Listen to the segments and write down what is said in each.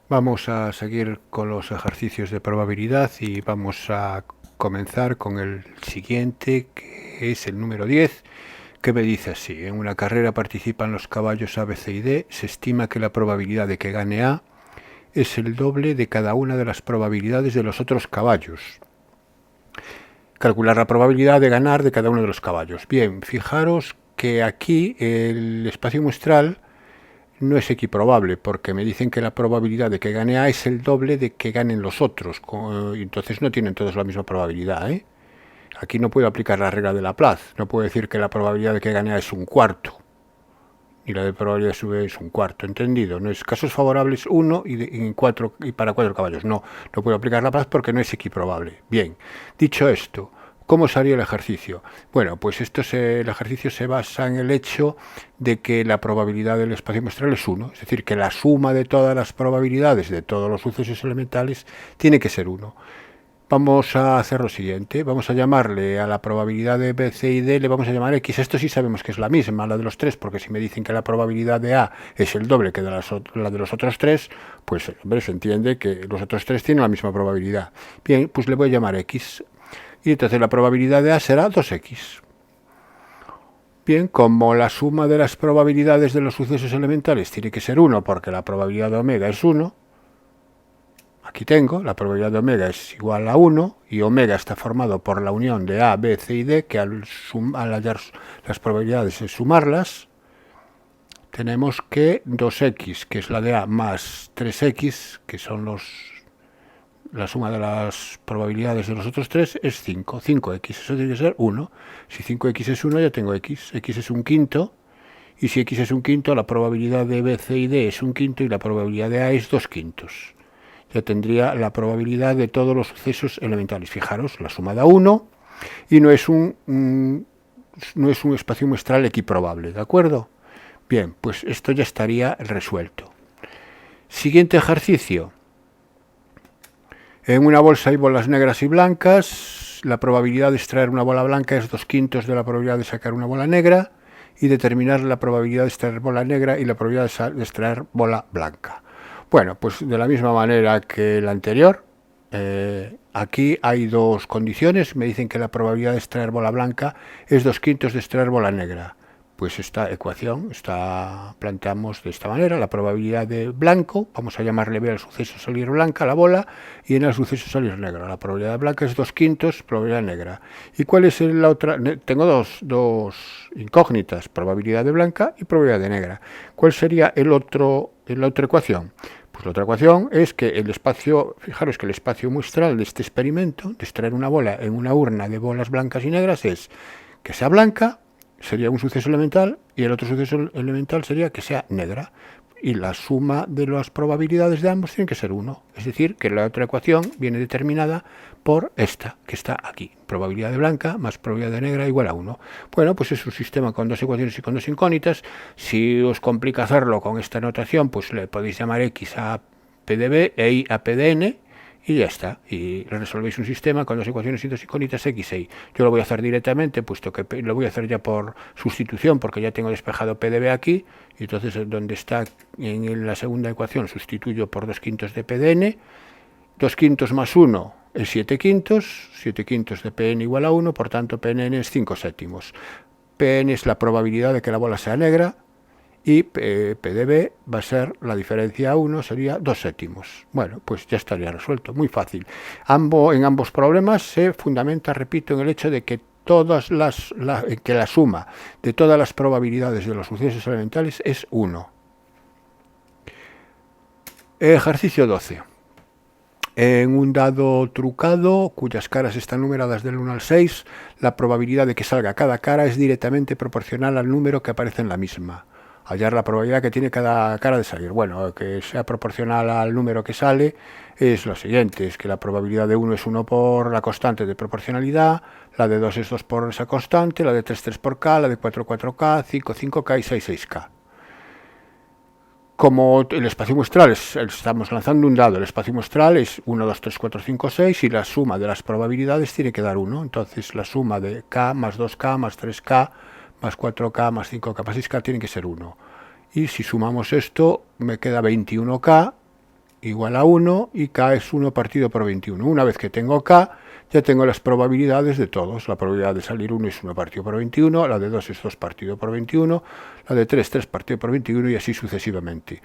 Vamos a seguir con los ejercicios de probabilidad y vamos a comenzar con el siguiente, que es el número 10, que me dice así: en una carrera participan los caballos A, B, C y D. Se estima que la probabilidad de que gane A es el doble de cada una de las probabilidades de los otros caballos. Calcular la probabilidad de ganar de cada uno de los caballos. Bien, fijaros que aquí el espacio muestral no es equiprobable, porque me dicen que la probabilidad de que gane A es el doble de que ganen los otros. Entonces no tienen todos la misma probabilidad, ¿eh? Aquí no puedo aplicar la regla de Laplace. No puedo decir que la probabilidad de que gane A es un cuarto y la de probabilidad de sube es un cuarto. ¿Entendido? No es casos favorables 1 y para 4 caballos. No puedo aplicar Laplace porque no es equiprobable. Bien, dicho esto, ¿cómo salió el ejercicio? Bueno, pues el ejercicio se basa en el hecho de que la probabilidad del espacio muestral es 1, es decir, que la suma de todas las probabilidades de todos los sucesos elementales tiene que ser 1. Vamos a hacer lo siguiente, vamos a llamarle a la probabilidad de B, C y D, le vamos a llamar X. Esto sí sabemos que es la misma, la de los tres, porque si me dicen que la probabilidad de A es el doble que la de los otros tres, pues hombre, se entiende que los otros tres tienen la misma probabilidad. Bien, pues le voy a llamar X. Y entonces la probabilidad de A será 2X. Bien, como la suma de las probabilidades de los sucesos elementales tiene que ser 1, porque la probabilidad de omega es 1, aquí tengo, la probabilidad de omega es igual a 1 y omega está formado por la unión de A, B, C y D, que al hallar las probabilidades es sumarlas, tenemos que 2x, que es la de A, más 3x, que son la suma de las probabilidades de los otros tres, es 5. 5x, eso tiene que ser 1. Si 5x es 1, ya tengo x. X es un quinto, y si x es un quinto, la probabilidad de B, C y D es un quinto y la probabilidad de A es 2 quintos. Ya tendría la probabilidad de todos los sucesos elementales. Fijaros, la suma da 1 y no es un espacio muestral equiprobable, ¿de acuerdo? Bien, pues esto ya estaría resuelto. Siguiente ejercicio. En una bolsa hay bolas negras y blancas. La probabilidad de extraer una bola blanca es 2 quintos de la probabilidad de sacar una bola negra, y determinar la probabilidad de extraer bola negra y la probabilidad de extraer bola blanca. Bueno, pues de la misma manera que la anterior, aquí hay dos condiciones. Me dicen que la probabilidad de extraer bola blanca es 2 quintos de extraer bola negra. Pues esta ecuación planteamos de esta manera: la probabilidad de blanco, vamos a llamarle B al suceso salir blanca, la bola, y en el suceso salir negra. La probabilidad de blanca es 2 quintos, probabilidad negra. ¿Y cuál es la otra? Tengo dos incógnitas, probabilidad de blanca y probabilidad de negra. ¿Cuál sería la otra ecuación? Pues la otra ecuación es que el espacio, fijaros que el espacio muestral de este experimento, de extraer una bola en una urna de bolas blancas y negras, es que sea blanca, sería un suceso elemental, y el otro suceso elemental sería que sea negra. Y la suma de las probabilidades de ambos tiene que ser 1. Es decir, que la otra ecuación viene determinada por esta, que está aquí. Probabilidad de blanca más probabilidad de negra igual a 1. Bueno, pues es un sistema con dos ecuaciones y con dos incógnitas. Si os complica hacerlo con esta notación, pues le podéis llamar X a P de B e Y a P de N, y ya está. Y resolvéis un sistema con dos ecuaciones y dos incógnitas X e Y. Yo lo voy a hacer directamente, puesto que lo voy a hacer ya por sustitución, porque ya tengo despejado P de B aquí. Y entonces, donde está en la segunda ecuación, sustituyo por 2 quintos de P de N. 2 quintos más 1 es 7 quintos. 7 quintos de Pn igual a 1, por tanto Pn es 5 séptimos. Pn es la probabilidad de que la bola sea negra, y P de B va a ser la diferencia a 1, sería 2 séptimos. Bueno, pues ya estaría resuelto, muy fácil. En ambos problemas se fundamenta, repito, en el hecho de que la suma de todas las probabilidades de los sucesos elementales es 1. Ejercicio 12. En un dado trucado, cuyas caras están numeradas del 1 al 6, la probabilidad de que salga cada cara es directamente proporcional al número que aparece en la misma. Hallar la probabilidad que tiene cada cara de salir. Bueno, que sea proporcional al número que sale es lo siguiente: es que la probabilidad de 1 es 1 por la constante de proporcionalidad, la de 2 es 2 por esa constante, la de 3 3 por k, la de 4 4k, 5 5k y 6 6k. Como el espacio muestral estamos lanzando un dado, el espacio muestral es 1, 2, 3, 4, 5, 6, y la suma de las probabilidades tiene que dar 1. Entonces la suma de k más 2k más 3k más 4k más 5k más 6k tiene que ser 1. Y si sumamos esto, me queda 21k, igual a 1 y K es 1 partido por 21. Una vez que tengo K, ya tengo las probabilidades de todos. La probabilidad de salir 1 es 1 partido por 21, la de 2 es 2 partido por 21, la de 3, 3 partido por 21 y así sucesivamente.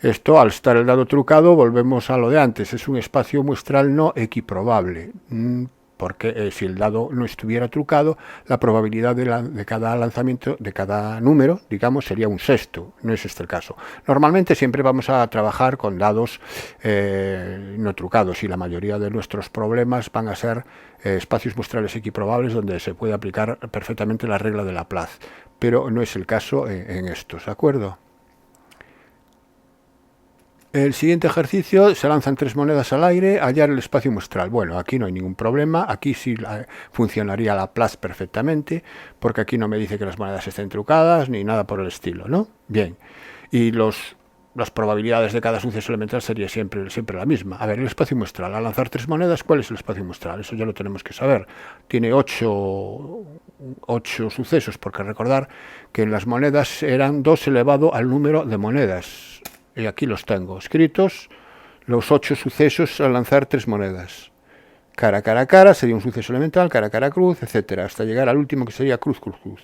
Esto, al estar el dado trucado, volvemos a lo de antes. Es un espacio muestral no equiprobable, porque si el dado no estuviera trucado, la probabilidad de cada lanzamiento, de cada número, digamos, sería un sexto. No es este el caso. Normalmente siempre vamos a trabajar con dados no trucados y la mayoría de nuestros problemas van a ser espacios muestrales equiprobables donde se puede aplicar perfectamente la regla de Laplace, pero no es el caso en estos, ¿de acuerdo? El siguiente ejercicio, se lanzan 3 monedas al aire, hallar el espacio muestral. Bueno, aquí no hay ningún problema, aquí sí funcionaría Laplace perfectamente, porque aquí no me dice que las monedas estén trucadas ni nada por el estilo, ¿no? Bien, y las probabilidades de cada suceso elemental sería siempre la misma. A ver, el espacio muestral, al lanzar 3 monedas, ¿cuál es el espacio muestral? Eso ya lo tenemos que saber. Tiene 8 sucesos, porque recordar que en las monedas eran 2 elevado al número de monedas. Y aquí los tengo escritos, los 8 sucesos al lanzar 3 monedas. Cara, cara, cara, sería un suceso elemental, cara, cara, cruz, etcétera, hasta llegar al último que sería cruz, cruz, cruz.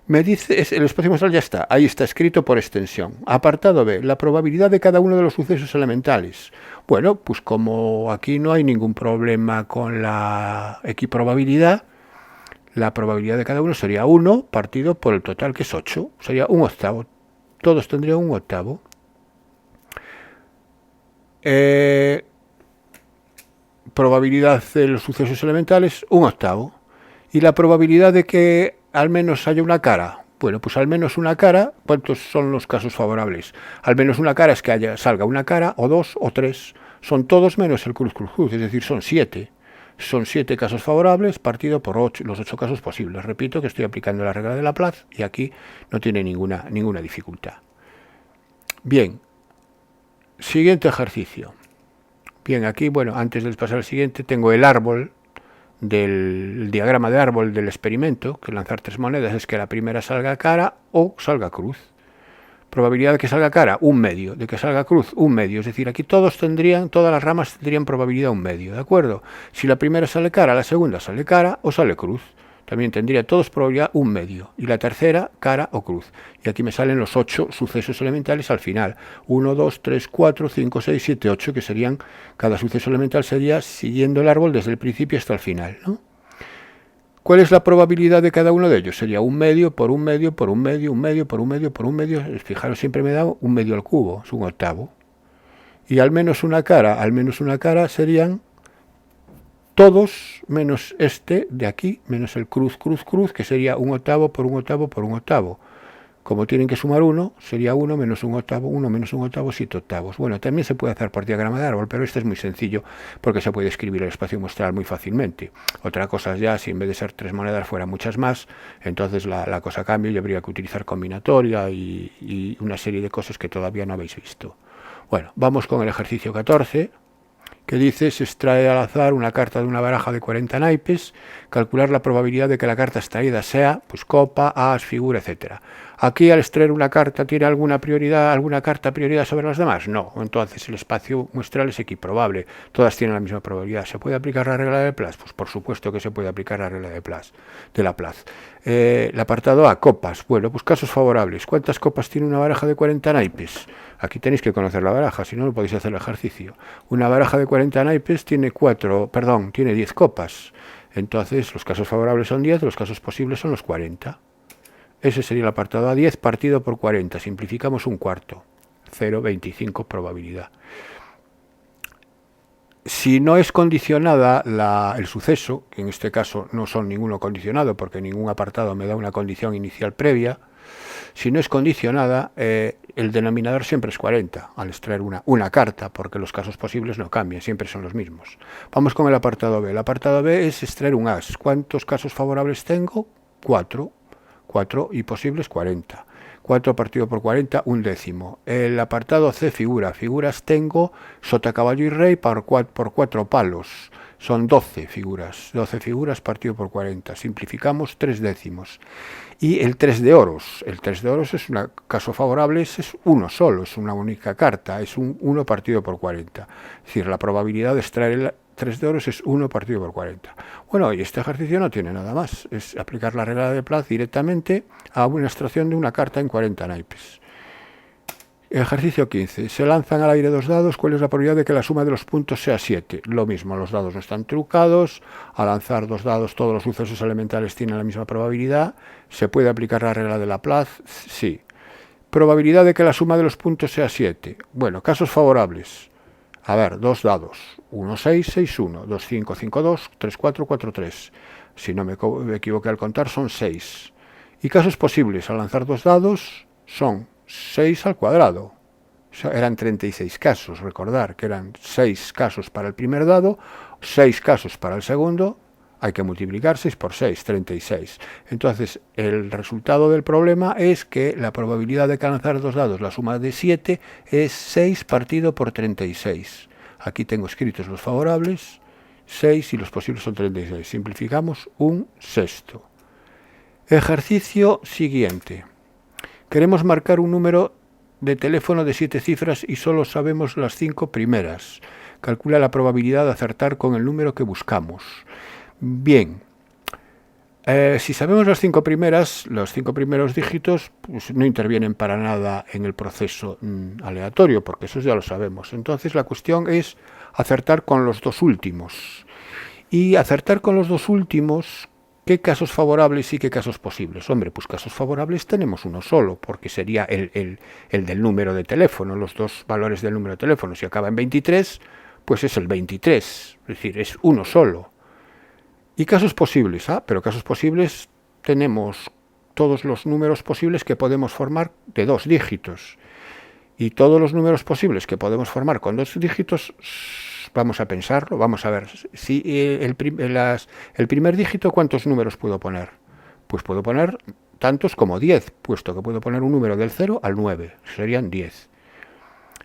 Me dice, el espacio muestral ya está, ahí está escrito por extensión. Apartado B, la probabilidad de cada uno de los sucesos elementales. Bueno, pues como aquí no hay ningún problema con la equiprobabilidad, la probabilidad de cada uno sería 1 partido por el total, que es 8, sería un octavo. Todos tendrían un octavo. Probabilidad de los sucesos elementales, un octavo. Y la probabilidad de que al menos haya una cara, bueno, pues al menos una cara, ¿cuántos son los casos favorables? Al menos una cara es que salga una cara, o 2, o 3. Son todos menos el cruz, cruz, cruz, es decir, son 7. Son 7 casos favorables partido por los 8 casos posibles. Repito que estoy aplicando la regla de Laplace y aquí no tiene ninguna dificultad. Bien. Siguiente ejercicio. Bien, aquí, bueno, antes de pasar al siguiente, tengo el árbol del diagrama de árbol del experimento, que lanzar 3 monedas es que la primera salga cara o salga cruz. Probabilidad de que salga cara, 1 medio. De que salga cruz, 1 medio. Es decir, aquí todas las ramas tendrían probabilidad 1 medio, ¿de acuerdo? Si la primera sale cara, la segunda sale cara o sale cruz. También tendría todos probabilidad 1 medio. Y la tercera, cara o cruz. Y aquí me salen los 8 sucesos elementales al final. 1, 2, 3, 4, 5, 6, 7, 8, que serían, cada suceso elemental sería siguiendo el árbol desde el principio hasta el final, ¿no? ¿Cuál es la probabilidad de cada uno de ellos? Sería 1 medio por 1 medio por 1 medio, 1 medio por 1 medio por 1 medio. Fijaros, siempre me da 1 medio al cubo, es un octavo. Y al menos una cara serían todos menos este de aquí, menos el cruz, cruz, cruz, que sería 1 octavo por 1 octavo por 1 octavo. Como tienen que sumar 1, sería 1 menos 1 octavo, 1 menos 1 octavo, 7 octavos. Bueno, también se puede hacer por diagrama de árbol, pero este es muy sencillo porque se puede escribir el espacio muestral muy fácilmente. Otra cosa es ya, si en vez de ser 3 monedas fueran muchas más, entonces la cosa cambia y habría que utilizar combinatoria y una serie de cosas que todavía no habéis visto. Bueno, vamos con el ejercicio 14. Que dice, se extrae al azar una carta de una baraja de 40 naipes, calcular la probabilidad de que la carta extraída sea, pues copa, as, figura, etcétera. Aquí, al extraer una carta, ¿tiene alguna carta prioridad sobre las demás? No, entonces el espacio muestral es equiprobable, todas tienen la misma probabilidad. ¿Se puede aplicar la regla de Laplace? Pues por supuesto que se puede aplicar la regla de Laplace. El apartado A, copas. Bueno, pues casos favorables. ¿Cuántas copas tiene una baraja de 40 naipes? Aquí tenéis que conocer la baraja, si no, no podéis hacer el ejercicio. Una baraja de 40 naipes tiene 10 copas. Entonces, los casos favorables son 10, los casos posibles son los 40. Ese sería el apartado A, 10 partido por 40. Simplificamos un cuarto. 0,25 probabilidad. Si no es condicionada el suceso, que en este caso no son ninguno condicionado, porque ningún apartado me da una condición inicial previa, si no es condicionada, el denominador siempre es 40, al extraer una carta, porque los casos posibles no cambian, siempre son los mismos. Vamos con el apartado B. El apartado B es extraer un as. ¿Cuántos casos favorables tengo? 4. 4 y posibles 40. 4 partido por 40, un décimo. El apartado C, figura. Figuras tengo sota, caballo y rey por 4 palos. son 12 figuras. 12 figuras partido por 40. Simplificamos 3 décimos. Y el 3 de oros. El 3 de oros es un caso favorable, es uno solo, es una única carta, es un 1 partido por 40. Es decir, la probabilidad de extraer el 3 de oros es 1 partido por 40. Bueno, y este ejercicio no tiene nada más. Es aplicar la regla de Plath directamente a una extracción de una carta en 40 naipes. Ejercicio 15. Se lanzan al aire 2 dados. ¿Cuál es la probabilidad de que la suma de los puntos sea 7? Lo mismo, los dados no están trucados. Al lanzar 2 dados, todos los sucesos elementales tienen la misma probabilidad. ¿Se puede aplicar la regla de Laplace? Sí. Probabilidad de que la suma de los puntos sea 7. Bueno, casos favorables. A ver, 2 dados. 1, 6, 6, 1. 2, 5, 5, 2. 3, 4, 4, 3. Si no me equivoqué al contar, son 6. Y casos posibles. Al lanzar 2 dados, son 6 al cuadrado. Eran 36 casos, recordar que eran 6 casos para el primer dado, 6 casos para el segundo, hay que multiplicar 6 por 6, 36. Entonces, el resultado del problema es que la probabilidad de que al lanzar 2 dados la suma de 7 es 6 partido por 36. Aquí tengo escritos los favorables, 6 y los posibles son 36. Simplificamos un sexto. Ejercicio siguiente. Queremos marcar un número de teléfono de 7 cifras y solo sabemos las 5 primeras. Calcula la probabilidad de acertar con el número que buscamos. Bien, si sabemos las 5 primeras, los 5 primeros dígitos pues, no intervienen para nada en el proceso aleatorio, porque eso ya lo sabemos. Entonces la cuestión es acertar con los 2 últimos. Y acertar con los 2 últimos, ¿qué casos favorables y qué casos posibles? Hombre, pues casos favorables tenemos uno solo, porque sería el del número de teléfono, los 2 valores del número de teléfono. Si acaba en 23, pues es el 23, es decir, es uno solo. Y casos posibles, pero casos posibles tenemos todos los números posibles que podemos formar de 2 dígitos. Y todos los números posibles que podemos formar con 2 dígitos, vamos a pensarlo, vamos a ver. Si el primer dígito, ¿cuántos números puedo poner? Pues puedo poner tantos como 10, puesto que puedo poner un número del 0 al 9, serían 10.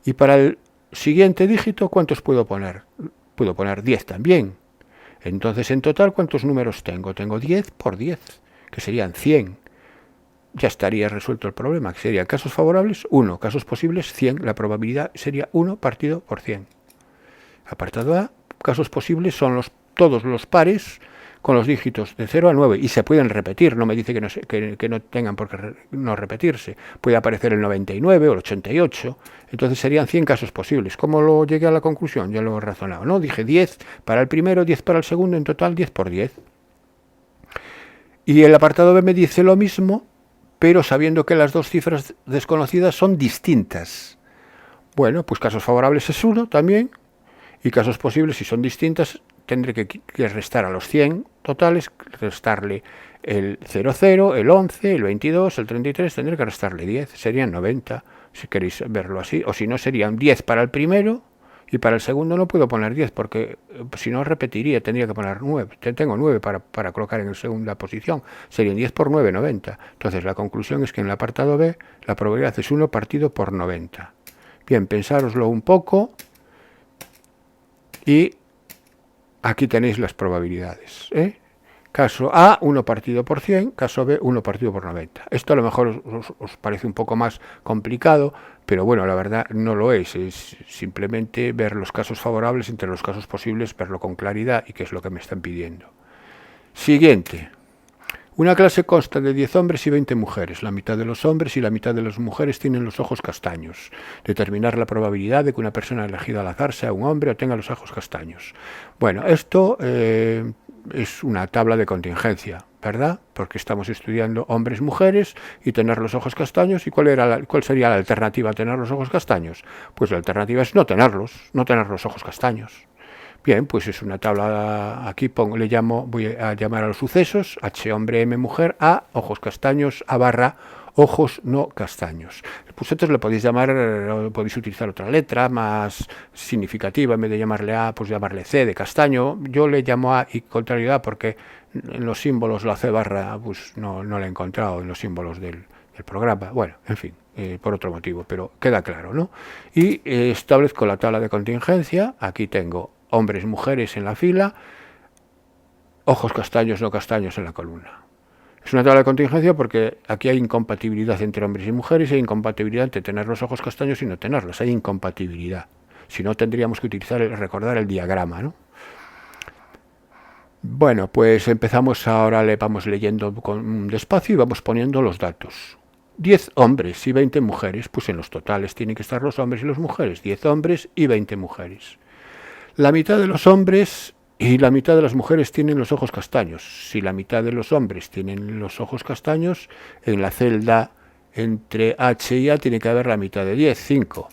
Y para el siguiente dígito, ¿cuántos puedo poner? Puedo poner 10 también. Entonces, en total, ¿cuántos números tengo? Tengo 10 por 10, que serían 100. Ya estaría resuelto el problema, que serían casos favorables, 1, casos posibles, 100. La probabilidad sería 1 partido por 100. Apartado A, casos posibles son todos los pares con los dígitos de 0 a 9 y se pueden repetir, no me dice que no tengan por qué no repetirse. Puede aparecer el 99 o el 88, entonces serían 100 casos posibles. ¿Cómo lo llegué a la conclusión? Ya lo he razonado, ¿no? Dije 10 para el primero, 10 para el segundo, en total 10 por 10. Y el apartado B me dice lo mismo, pero sabiendo que las 2 cifras desconocidas son distintas. Bueno, pues casos favorables es 1 también, y casos posibles, si son distintas, tendré que restar a los 100 totales, restarle el 00, el 11, el 22, el 33, tendré que restarle 10, serían 90, si queréis verlo así, o si no serían 10 para el primero, y para el segundo no puedo poner 10, porque si no repetiría, tendría que poner 9, tengo 9 para colocar en la segunda posición, serían 10 por 9, 90. Entonces la conclusión es que en el apartado B, la probabilidad es 1 partido por 90. Bien, pensároslo un poco, y aquí tenéis las probabilidades. Caso A, 1 partido por 100, caso B, 1 partido por 90. Esto a lo mejor os parece un poco más complicado, pero bueno, la verdad no lo es simplemente ver los casos favorables entre los casos posibles, verlo con claridad y qué es lo que me están pidiendo. Siguiente. Una clase consta de 10 hombres y 20 mujeres. La mitad de los hombres y la mitad de las mujeres tienen los ojos castaños. Determinar la probabilidad de que una persona elegida al azar sea un hombre o tenga los ojos castaños. Bueno, esto es una tabla de contingencia, ¿verdad? Porque estamos estudiando hombres-mujeres y tener los ojos castaños. ¿Y cuál sería la alternativa a tener los ojos castaños? Pues la alternativa es no tener los ojos castaños. Bien, pues es una tabla, aquí voy a llamar a los sucesos, H hombre, M mujer, A ojos castaños, A barra ojos no castaños. Vosotros le podéis podéis utilizar otra letra más significativa, en vez de llamarle A, pues llamarle C de castaño. Yo le llamo A y contrario A porque en los símbolos la C barra pues no la he encontrado en los símbolos del programa. Bueno, en fin, por otro motivo, pero queda claro, ¿no? Y establezco la tabla de contingencia, aquí tengo hombres, mujeres en la fila, ojos castaños, no castaños en la columna. Es una tabla de contingencia porque aquí hay incompatibilidad entre hombres y mujeres y hay incompatibilidad entre tener los ojos castaños y no tenerlos. Hay incompatibilidad. Si no, tendríamos que recordar el diagrama, ¿no? Bueno, pues empezamos ahora, vamos leyendo despacio y vamos poniendo los datos. 10 hombres y 20 mujeres, pues en los totales tienen que estar los hombres y las mujeres. 10 hombres y 20 mujeres. La mitad de los hombres y la mitad de las mujeres tienen los ojos castaños. Si la mitad de los hombres tienen los ojos castaños, en la celda entre H y A tiene que haber la mitad de 10, 5.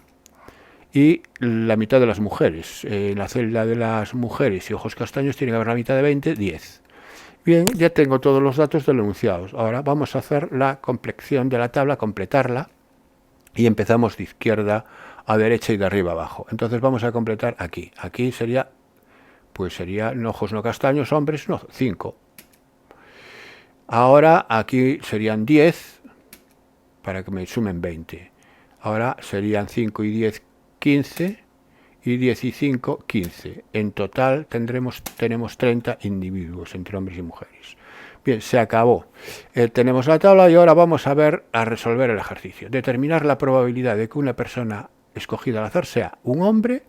Y la mitad de las mujeres. En la celda de las mujeres y ojos castaños tiene que haber la mitad de 20, 10. Bien, ya tengo todos los datos del enunciado. Ahora vamos a hacer la complexión de la tabla, completarla, y empezamos de izquierda a derecha y de arriba a abajo. Entonces vamos a completar aquí. Aquí sería, pues serían ojos no castaños, hombres, no, 5. Ahora aquí serían 10, para que me sumen 20. Ahora serían 5 y 10, 15, y 10 y 5, 15. En total tenemos 30 individuos entre hombres y mujeres. Bien, se acabó. Tenemos la tabla y ahora vamos a resolver el ejercicio. Determinar la probabilidad de que una persona escogida al azar sea un hombre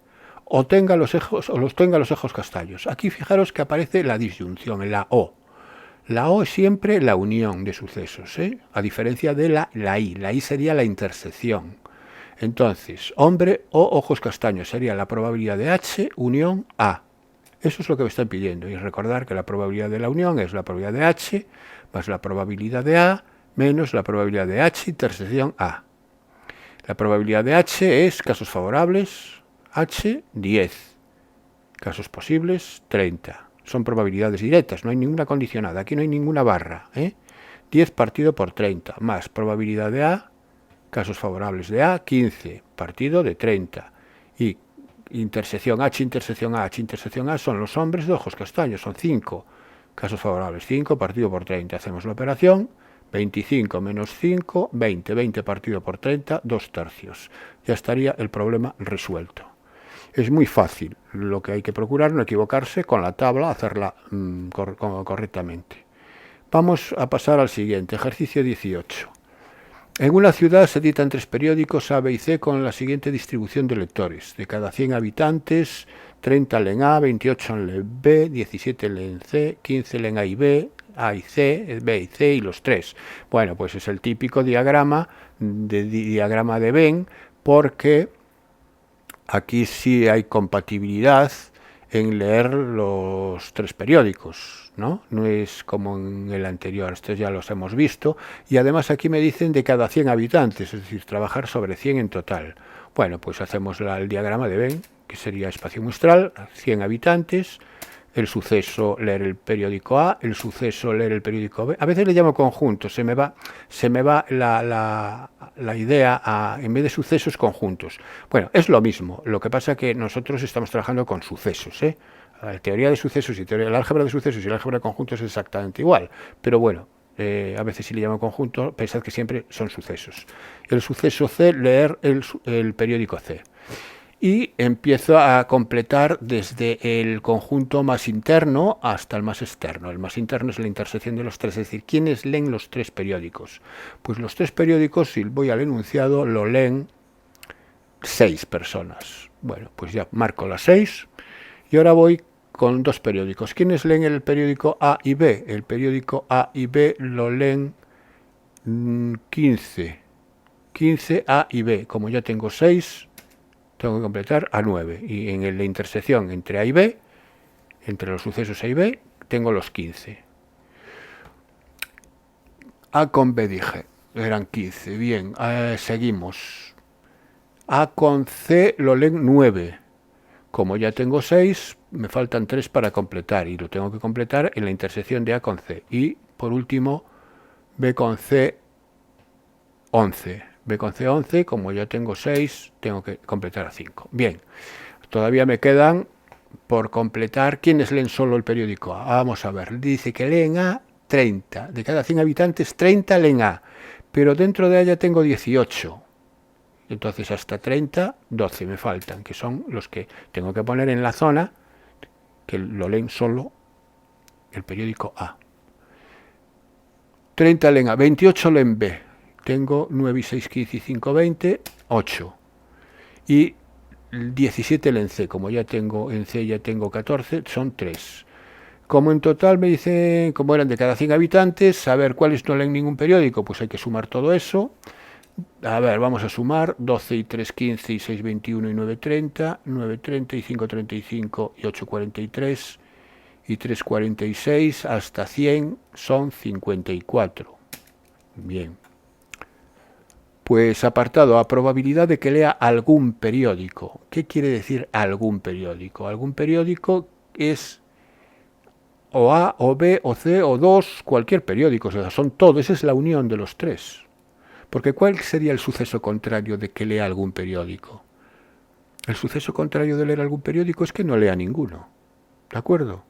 o tenga los ojos castaños. Aquí fijaros que aparece la disyunción, en la O. La O es siempre la unión de sucesos, a diferencia de la I. La I sería la intersección. Entonces, hombre o ojos castaños sería la probabilidad de H unión A. Eso es lo que me están pidiendo. Y recordar que la probabilidad de la unión es la probabilidad de H más la probabilidad de A menos la probabilidad de H intersección A. La probabilidad de H es casos favorables, H 10. Casos posibles, 30. Son probabilidades directas, no hay ninguna condicionada. Aquí no hay ninguna barra. 10 partido por 30 más probabilidad de A, casos favorables de A, 15, partido de 30. Y intersección H, intersección A, H, intersección A son los hombres de ojos castaños, son 5. Casos favorables, 5 partido por 30. Hacemos la operación, 25 menos 5, 20. 20 partido por 30, 2 tercios. Ya estaría el problema resuelto. Es muy fácil. Lo que hay que procurar no equivocarse con la tabla, hacerla correctamente. Vamos a pasar al siguiente, ejercicio 18. En una ciudad se editan 3 periódicos A, B y C con la siguiente distribución de lectores. De cada 100 habitantes, 30 leen A, 28 leen B, 17 leen C, 15 leen A y C, B y C y los 3. Bueno, pues es el típico diagrama de Venn, porque aquí sí hay compatibilidad en leer los 3 periódicos, ¿no? No es como en el anterior, estos ya los hemos visto, y además aquí me dicen de cada 100 habitantes, es decir, trabajar sobre 100 en total. Bueno, pues hacemos el diagrama de Venn, que sería espacio muestral, 100 habitantes, el suceso leer el periódico A, el suceso leer el periódico B. A veces le llamo conjuntos, se me va la idea a, en vez de sucesos, conjuntos. Bueno, es lo mismo, lo que pasa que nosotros estamos trabajando con sucesos, La teoría de sucesos y el álgebra de sucesos y el álgebra de conjuntos es exactamente igual, pero bueno, a veces si le llamo conjunto, pensad que siempre son sucesos. El suceso C, leer el periódico C. Y empiezo a completar desde el conjunto más interno hasta el más externo. El más interno es la intersección de los 3, es decir, ¿quiénes leen los 3 periódicos? Pues los 3 periódicos, si voy al enunciado, lo leen 6 personas. Bueno, pues ya marco las 6 y ahora voy con 2 periódicos. ¿Quiénes leen el periódico A y B? El periódico A y B lo leen 15. 15 A y B. Como ya tengo 6... tengo que completar a 9. Y en la intersección entre A y B, entre los sucesos A y B, tengo los 15. A con B dije, eran 15. Bien, seguimos. A con C lo leen 9. Como ya tengo 6, me faltan 3 para completar. Y lo tengo que completar en la intersección de A con C. Y, por último, B con C, 11. B con C 11, como ya tengo 6, tengo que completar a 5. Bien, todavía me quedan por completar. ¿Quiénes leen solo el periódico A? Vamos a ver, dice que leen A 30. De cada 100 habitantes, 30 leen A. Pero dentro de ella tengo 18. Entonces hasta 30, 12 me faltan, que son los que tengo que poner en la zona que lo leen solo el periódico A. 30 leen A, 28 leen B. Tengo 9 y 6, 15 y 5, 20, 8. Y 17 leen C, como ya tengo en C, ya tengo 14, son 3. Como en total me dicen, como eran de cada 100 habitantes, saber cuáles no leen ningún periódico, pues hay que sumar todo eso. A ver, vamos a sumar 12 y 3, 15 y 6, 21 y 9, 30, 9, 30 y 5, 35 y 8, 43 y 3, 46, hasta 100 son 54. Bien. Pues apartado A, probabilidad de que lea algún periódico. ¿Qué quiere decir algún periódico? Algún periódico es o A, o B, o C, o 2, cualquier periódico. O sea, son todos, esa es la unión de los tres. Porque ¿cuál sería el suceso contrario de que lea algún periódico? El suceso contrario de leer algún periódico es que no lea ninguno. ¿De acuerdo?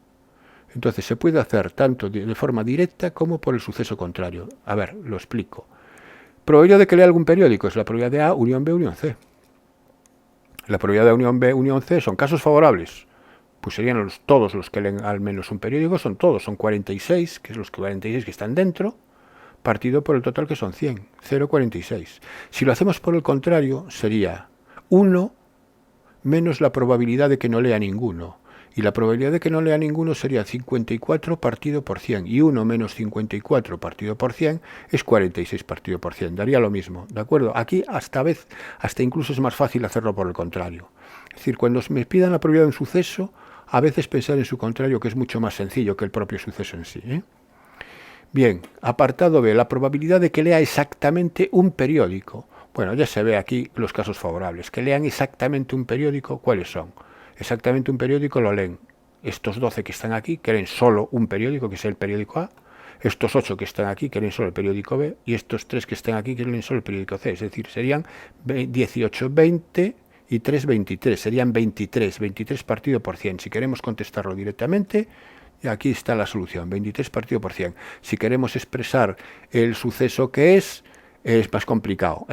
Entonces se puede hacer tanto de forma directa como por el suceso contrario. A ver, lo explico. Probabilidad de que lea algún periódico es la probabilidad de A, unión B, unión C. La probabilidad de unión B, unión C son casos favorables. Pues serían todos los que leen al menos un periódico, son 46, que es los 46 que están dentro, partido por el total que son 100, 0,46. Si lo hacemos por el contrario, sería 1 menos la probabilidad de que no lea ninguno. Y la probabilidad de que no lea ninguno sería 54 partido por 100. Y 1 menos 54 partido por 100 es 46 partido por 100. Daría lo mismo, ¿de acuerdo? Aquí hasta incluso es más fácil hacerlo por el contrario. Es decir, cuando me pidan la probabilidad de un suceso, a veces pensar en su contrario, que es mucho más sencillo que el propio suceso en sí, ¿eh? Bien, apartado B, la probabilidad de que lea exactamente un periódico. Bueno, ya se ve aquí los casos favorables. Que lean exactamente un periódico, ¿cuáles son? Exactamente un periódico lo leen estos 12 que están aquí, que leen solo un periódico, que es el periódico A, estos 8 que están aquí, que leen solo el periódico B, y estos 3 que están aquí, que leen solo el periódico C. Es decir, serían 18, 20 y 3, 23. Serían 23 partido por 100. Si queremos contestarlo directamente, y aquí está la solución, 23 partido por 100. Si queremos expresar el suceso que es más complicado,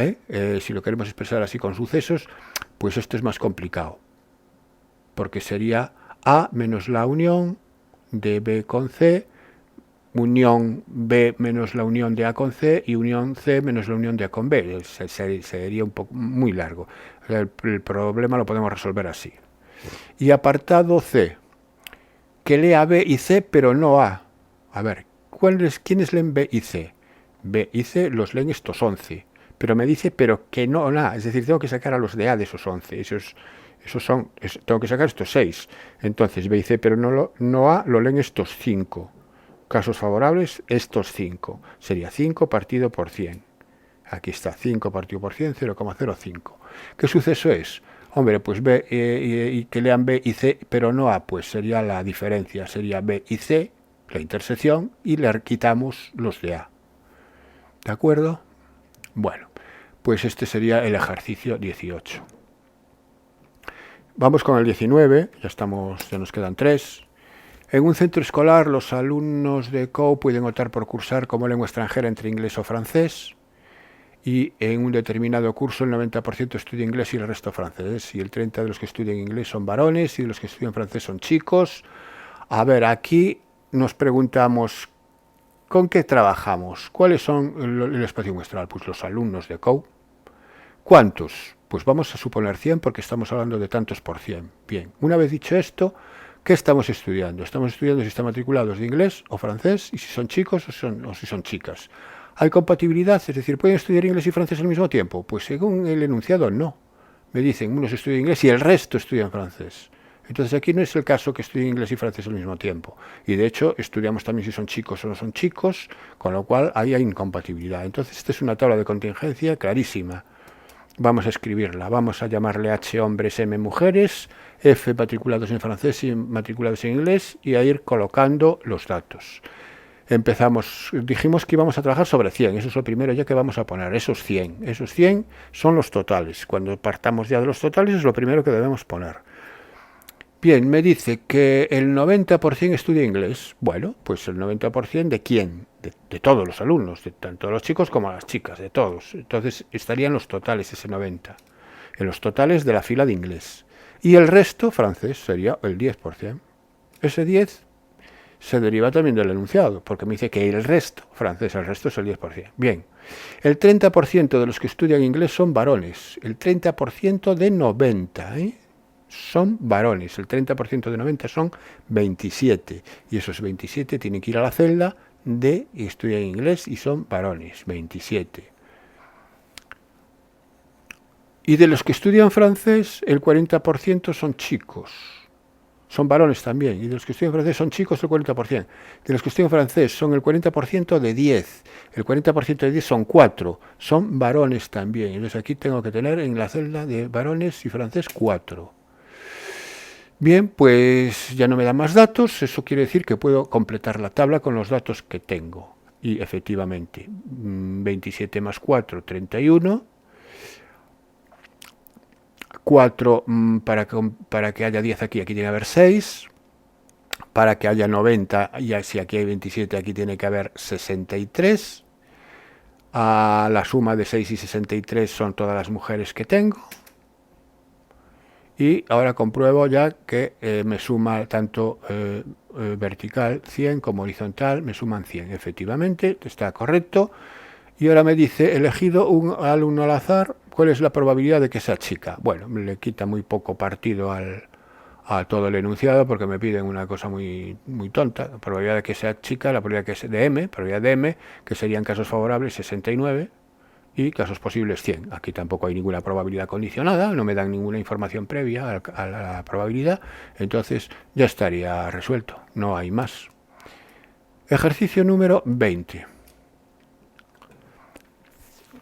si lo queremos expresar así con sucesos, pues esto es más complicado. Porque sería A menos la unión de B con C, unión B menos la unión de A con C y unión C menos la unión de A con B. Sería un poco muy largo. El problema lo podemos resolver así. Y apartado C, que lea B y C, pero no A. A ver, ¿quiénes leen B y C? B y C los leen estos 11. Pero me dice, pero que no A. Es decir, tengo que sacar a los de A de esos 11. Tengo que sacar estos 6. Entonces, B y C, pero no A, lo leen estos 5. Casos favorables, estos 5. Sería 5 partido por 100. Aquí está, 5 partido por 100, 0,05. ¿Qué suceso es? Hombre, pues B y que lean B y C, pero no A, pues sería la diferencia. Sería B y C, la intersección, y le quitamos los de A. ¿De acuerdo? Bueno, pues este sería el ejercicio 18. Vamos con el 19, ya nos quedan 3. En un centro escolar, los alumnos de COU pueden optar por cursar como lengua extranjera entre inglés o francés, y en un determinado curso el 90% estudia inglés y el resto francés, y el 30% de los que estudian inglés son varones y los que estudian francés son chicos. A ver, aquí nos preguntamos, ¿con qué trabajamos? ¿Cuáles son el espacio muestral? Pues los alumnos de COU. ¿Cuántos? Pues vamos a suponer 100 porque estamos hablando de tantos por 100. Bien, una vez dicho esto, ¿qué estamos estudiando? Estamos estudiando si están matriculados de inglés o francés y si son chicos o si son chicas. ¿Hay compatibilidad? Es decir, ¿pueden estudiar inglés y francés al mismo tiempo? Pues según el enunciado, no. Me dicen, unos estudian inglés y el resto estudian francés. Entonces aquí no es el caso que estudien inglés y francés al mismo tiempo. Y de hecho estudiamos también si son chicos o no son chicos, con lo cual ahí hay incompatibilidad. Entonces esta es una tabla de contingencia clarísima. Vamos a escribirla. Vamos a llamarle H hombres, M mujeres, F matriculados en francés y matriculados en inglés, y a ir colocando los datos. Empezamos, dijimos que íbamos a trabajar sobre 100, eso es lo primero ya que vamos a poner, esos 100 son los totales. Cuando partamos ya de los totales es lo primero que debemos poner. Bien, me dice que el 90% estudia inglés. Bueno, pues el 90% ¿de quién? De todos los alumnos, de tanto los chicos como las chicas, de todos. Entonces estarían los totales, ese 90%, en los totales de la fila de inglés. Y el resto, francés, sería el 10%. Ese 10 se deriva también del enunciado, porque me dice que el resto, francés, el resto es el 10%. Bien, el 30% de los que estudian inglés son varones, el 30% de 90, son varones, el 30% de 90 son 27, y esos 27 tienen que ir a la celda de estudian inglés y son varones, 27. Y de los que estudian francés, el 40% son chicos. Son varones también, y de los que estudian francés son chicos el 40%. De los que estudian francés son el 40% de 10. El 40% de 10 son 4. Son varones también. Entonces aquí tengo que tener en la celda de varones y francés 4. Bien, pues ya no me da más datos. Eso quiere decir que puedo completar la tabla con los datos que tengo. Y efectivamente, 27 más 4, 31. 4 para que haya 10 aquí tiene que haber 6. Para que haya 90, y si aquí hay 27, aquí tiene que haber 63. La suma de 6 y 63 son todas las mujeres que tengo. Y ahora compruebo ya que me suma tanto vertical 100 como horizontal, me suman 100. Efectivamente, está correcto. Y ahora me dice, elegido un alumno al azar, ¿cuál es la probabilidad de que sea chica? Bueno, le quita muy poco partido a todo el enunciado porque me piden una cosa muy tonta. La probabilidad de que sea chica, la probabilidad que sea de M, probabilidad de M, que serían casos favorables 69 y casos posibles 100. Aquí tampoco hay ninguna probabilidad condicionada, no me dan ninguna información previa a la probabilidad, entonces ya estaría resuelto, no hay más. Ejercicio número 20.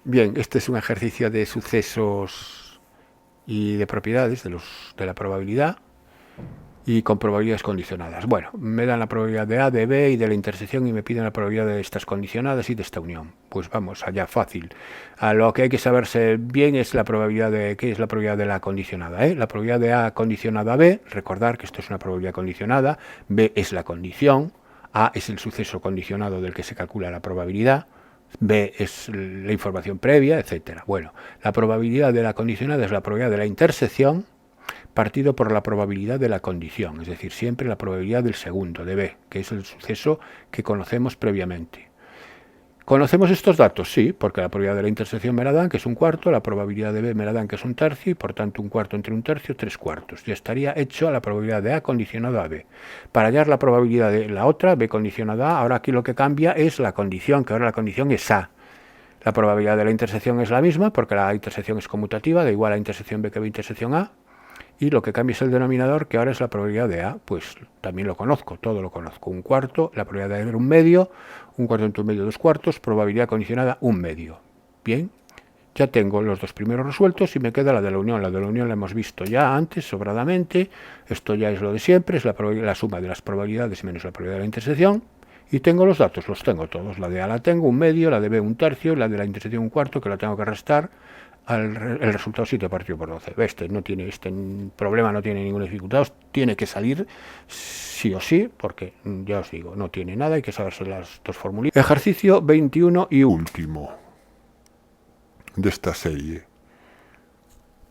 Bien, este es un ejercicio de sucesos y de propiedades de la probabilidad y con probabilidades condicionadas. Bueno, me dan la probabilidad de A, de B y de la intersección y me piden la probabilidad de estas condicionadas y de esta unión. Pues vamos allá, fácil. Lo que hay que saberse bien es la probabilidad de ¿qué es la probabilidad de la condicionada? La probabilidad de A condicionada a B, recordar que esto es una probabilidad condicionada, B es la condición, A es el suceso condicionado del que se calcula la probabilidad, B es la información previa, etcétera. Bueno, la probabilidad de la condicionada es la probabilidad de la intersección partido por la probabilidad de la condición, es decir, siempre la probabilidad del segundo, de B, que es el suceso que conocemos previamente. ¿Conocemos estos datos? Sí, porque la probabilidad de la intersección me la dan, que es un cuarto, la probabilidad de B me la dan, que es un tercio, y por tanto un cuarto entre un tercio, 3/4. Ya estaría hecho a la probabilidad de A condicionada a B. Para hallar la probabilidad de la otra, B condicionada A, ahora aquí lo que cambia es la condición, que ahora la condición es A. La probabilidad de la intersección es la misma, porque la intersección es conmutativa, da igual a intersección B que B intersección A. Y lo que cambia es el denominador, que ahora es la probabilidad de A, pues también lo conozco, todo lo conozco. Un cuarto, la probabilidad de ver un medio, un cuarto entre un medio, 2/4, probabilidad condicionada, un medio. Bien, ya tengo los dos primeros resueltos y me queda la de la unión. La de la unión la hemos visto ya antes, sobradamente. Esto ya es lo de siempre, es la suma de las probabilidades menos la probabilidad de la intersección. Y tengo los datos, los tengo todos. La de A la tengo, un medio, la de B un tercio, la de la intersección un cuarto, que la tengo que restar. El resultado 7 partido por 12. Este problema no tiene ninguna dificultad, tiene que salir sí o sí, porque ya os digo, no tiene nada, hay que saberse las dos fórmulas. Ejercicio 21 y último de esta serie.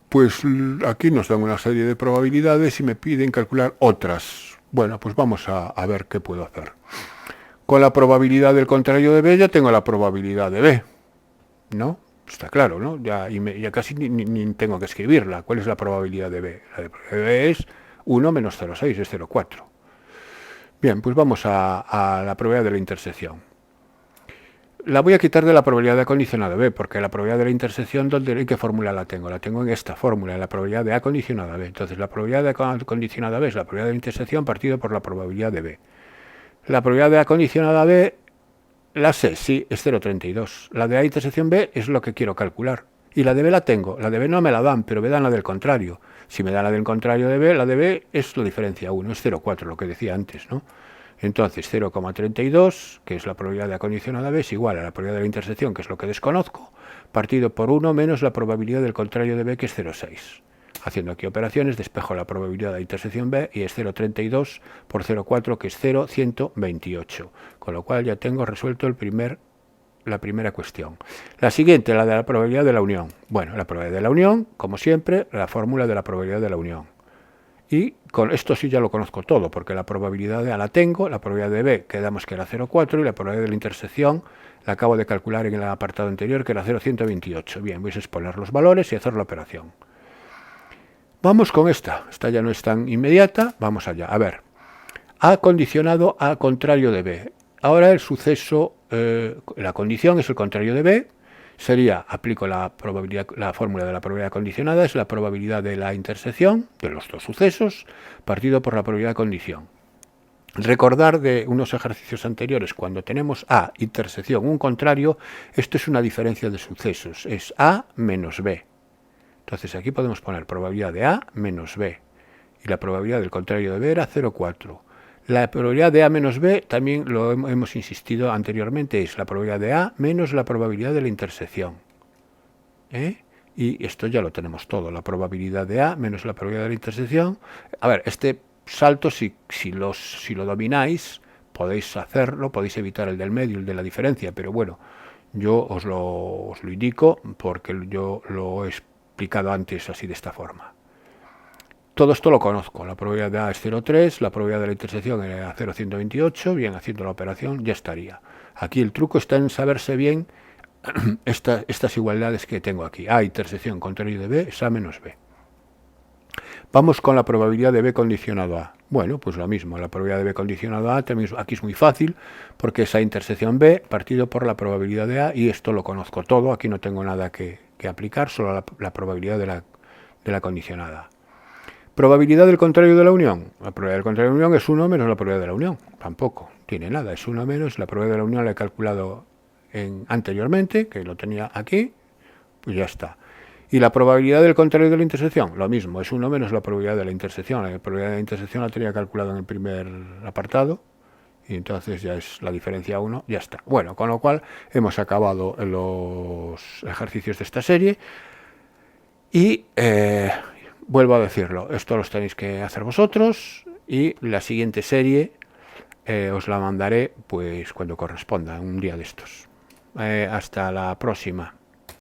Pues aquí nos dan una serie de probabilidades y me piden calcular otras. Bueno, pues vamos a ver qué puedo hacer. Con la probabilidad del contrario de B ya tengo la probabilidad de B, ¿no? Está claro, ¿no? Ya casi ni tengo que escribirla. ¿Cuál es la probabilidad de B? La de B es 1 menos 0,6, es 0,4. Bien, pues vamos a la probabilidad de la intersección. La voy a quitar de la probabilidad de A condicionada B, porque la probabilidad de la intersección, ¿en qué fórmula la tengo? La tengo en esta fórmula, en la probabilidad de A condicionada B. Entonces, la probabilidad de A condicionada B es la probabilidad de la intersección partido por la probabilidad de B. La probabilidad de A condicionada B la sé, sí, es 0,32. La de A intersección B es lo que quiero calcular. Y la de B la tengo. La de B no me la dan, pero me dan la del contrario. Si me dan la del contrario de B, la de B es la diferencia 1, es 0,4, lo que decía antes, ¿no? Entonces 0,32, que es la probabilidad de A condicionada B, es igual a la probabilidad de la intersección, que es lo que desconozco, partido por 1 menos la probabilidad del contrario de B, que es 0,6. Haciendo aquí operaciones, despejo la probabilidad de intersección B y es 0,32 por 0,4, que es 0,128. Con lo cual ya tengo resuelto la primera cuestión. La siguiente, la de la probabilidad de la unión. Bueno, la probabilidad de la unión, como siempre, la fórmula de la probabilidad de la unión. Y con esto sí ya lo conozco todo, porque la probabilidad de A la tengo, la probabilidad de B quedamos que era 0,4 y la probabilidad de la intersección la acabo de calcular en el apartado anterior, que era 0,128. Bien, voy a exponer los valores y hacer la operación. Vamos con esta ya no es tan inmediata, vamos allá. A ver, A condicionado a contrario de B. Ahora el suceso, la condición es el contrario de B, sería, aplico la fórmula de la probabilidad condicionada, es la probabilidad de la intersección de los dos sucesos, partido por la probabilidad de condición. Recordar de unos ejercicios anteriores, cuando tenemos A, intersección, un contrario, esto es una diferencia de sucesos, es A menos B. Entonces aquí podemos poner probabilidad de A menos B, y la probabilidad del contrario de B era 0,4. La probabilidad de A menos B, también lo hemos insistido anteriormente, es la probabilidad de A menos la probabilidad de la intersección. Y esto ya lo tenemos todo, la probabilidad de A menos la probabilidad de la intersección. A ver, este salto, si lo domináis, podéis hacerlo, podéis evitar el del medio, el de la diferencia, pero bueno, yo os lo indico porque yo lo he explicado antes así de esta forma. Todo esto lo conozco, la probabilidad de A es 0,3, la probabilidad de la intersección era 0,128, bien, haciendo la operación ya estaría. Aquí el truco está en saberse bien estas igualdades que tengo aquí. A intersección contrario de B es A menos B. Vamos con la probabilidad de B condicionado a. Bueno, pues lo mismo, la probabilidad de B condicionado a también aquí es muy fácil, porque es A intersección B partido por la probabilidad de A, y esto lo conozco todo, aquí no tengo nada que aplicar, solo la probabilidad de la condicionada. Probabilidad del contrario de la unión. La probabilidad del contrario de la unión es 1 menos la probabilidad de la unión. Tampoco tiene nada, es 1 menos la probabilidad de la unión, la he calculado anteriormente, que lo tenía aquí, pues ya está. Y la probabilidad del contrario de la intersección, lo mismo, es 1 menos la probabilidad de la intersección. La probabilidad de la intersección la tenía calculado en el primer apartado, y entonces ya es la diferencia 1, ya está. Bueno, con lo cual hemos acabado los ejercicios de esta serie, y vuelvo a decirlo, esto los tenéis que hacer vosotros, y la siguiente serie os la mandaré pues cuando corresponda, un día de estos. Hasta la próxima.